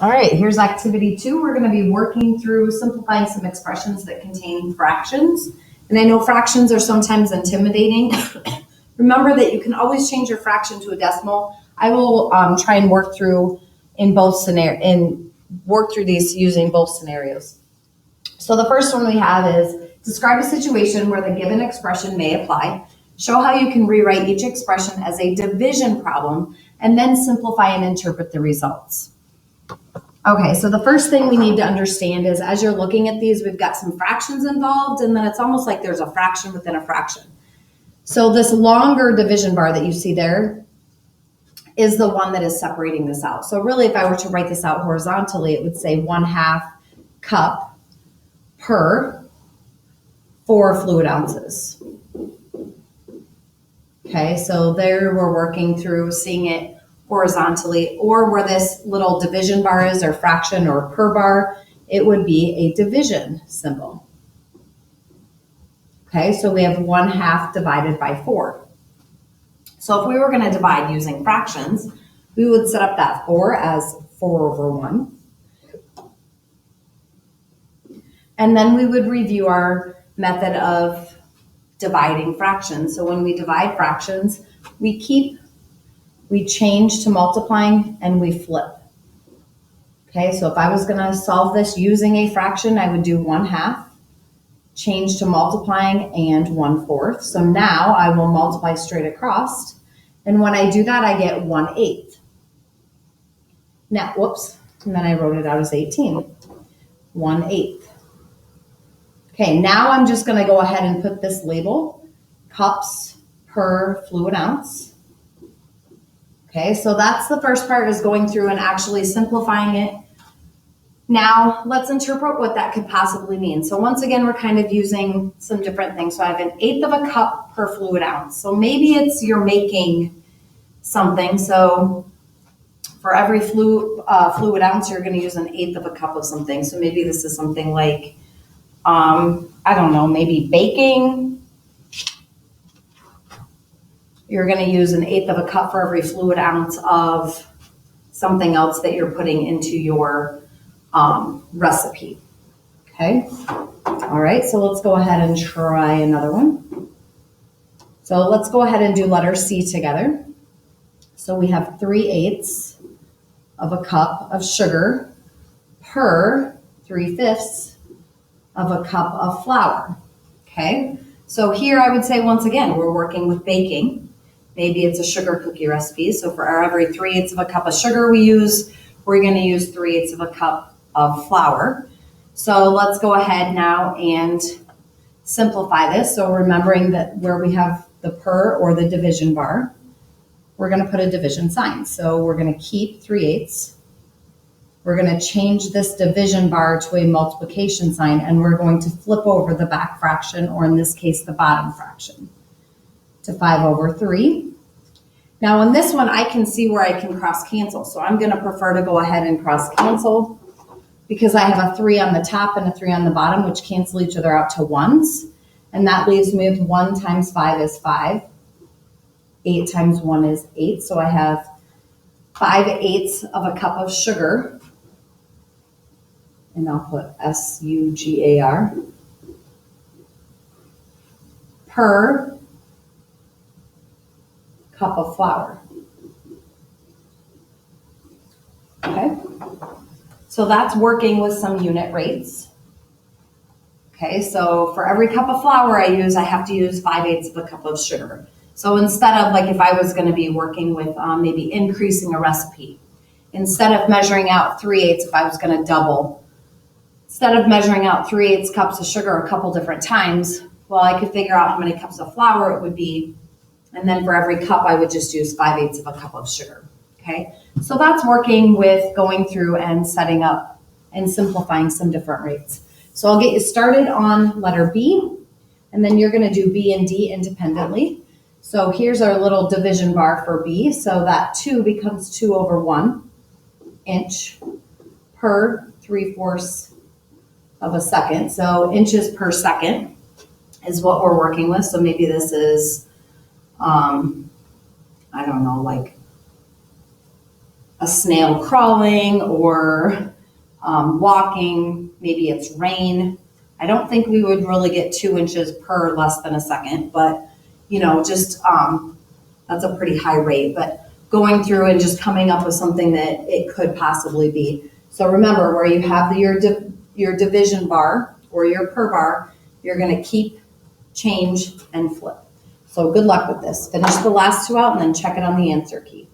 All right, here's activity 2. We're going to be working through simplifying some expressions that contain fractions. And I know fractions are sometimes intimidating. Remember that you can always change your fraction to a decimal. I will try and work through these using both scenarios. So the first one we have is describe a situation where the given expression may apply. Show how you can rewrite each expression as a division problem and then simplify and interpret the results. Okay, so the first thing we need to understand is as you're looking at these, we've got some fractions involved, and then it's almost like there's a fraction within a fraction. So this longer division bar that you see there is the one that is separating this out. So really, if I were to write this out horizontally, it would say 1/2 cup per 4 fluid ounces. Okay, so there we're working through seeing it horizontally, or where this little division bar is, or fraction or per bar, it would be a division symbol. Okay, so we have 1/2 divided by 4. So if we were going to divide using fractions, we would set up that 4 as 4/1. And then we would review our method of dividing fractions. So when we divide fractions, we change to multiplying and we flip. Okay, so if I was going to solve this using a fraction, I would do 1/2, change to multiplying, and 1/4. So now I will multiply straight across. And when I do that, I get 1/8. Now, whoops, and then I wrote it out as 18. 1/8. Okay, now I'm just going to go ahead and put this label, cups per fluid ounce. Okay, so that's the first part, is going through and actually simplifying it. Now, let's interpret what that could possibly mean. So once again, we're kind of using some different things. So I have 1/8 of a cup per fluid ounce. So maybe it's you're making something. So for every fluid ounce, you're going to use 1/8 of a cup of something. So maybe this is something like, I don't know, maybe baking. You're going to use 1/8 of a cup for every fluid ounce of something else that you're putting into your recipe. Okay. All right. So let's go ahead and try another one. So let's go ahead and do letter C together. So we have 3/8 of a cup of sugar per 3/5 of a cup of flour. Okay. So here I would say, once again, we're working with baking. Maybe it's a sugar cookie recipe. So for every 3/8 of a cup of sugar we're going to use 3/8 of a cup of flour. So let's go ahead now and simplify this. So remembering that where we have the per or the division bar, we're going to put a division sign. So we're going to keep 3/8. We're going to change this division bar to a multiplication sign, and we're going to flip over the back fraction, or in this case, the bottom fraction, to 5/3. Now in this one, I can see where I can cross cancel. So I'm going to prefer to go ahead and cross cancel, because I have a 3 on the top and a 3 on the bottom, which cancel each other out to 1s. And that leaves me with 1 times 5 is 5. 8 times 1 is 8. So I have 5/8 of a cup of sugar. And I'll put SUGAR per cup of flour. Okay, so that's working with some unit rates. Okay, so for every cup of flour I have to use 5/8 of a cup of sugar. So instead of, like, if I was going to be working with maybe increasing a recipe, instead of measuring out 3/8, if I was going to double, instead of measuring out 3/8 cups of sugar a couple different times, well, I could figure out how many cups of flour it would be, and then for every cup I would just use 5/8 of a cup of sugar. Okay, so that's working with going through and setting up and simplifying some different rates. So I'll get you started on letter B, and then you're going to do B and D independently. So here's our little division bar for B. So that 2 becomes 2/1 inch per 3/4 of a second. So inches per second is what we're working with. So maybe this is, I don't know, like a snail crawling or walking, maybe it's rain. I don't think we would really get 2 inches per less than a second, but just that's a pretty high rate. But going through and just coming up with something that it could possibly be. So remember, where you have your division bar or your per bar, you're going to keep, change, and flip. So good luck with this. Finish the last 2 out and then check it on the answer key.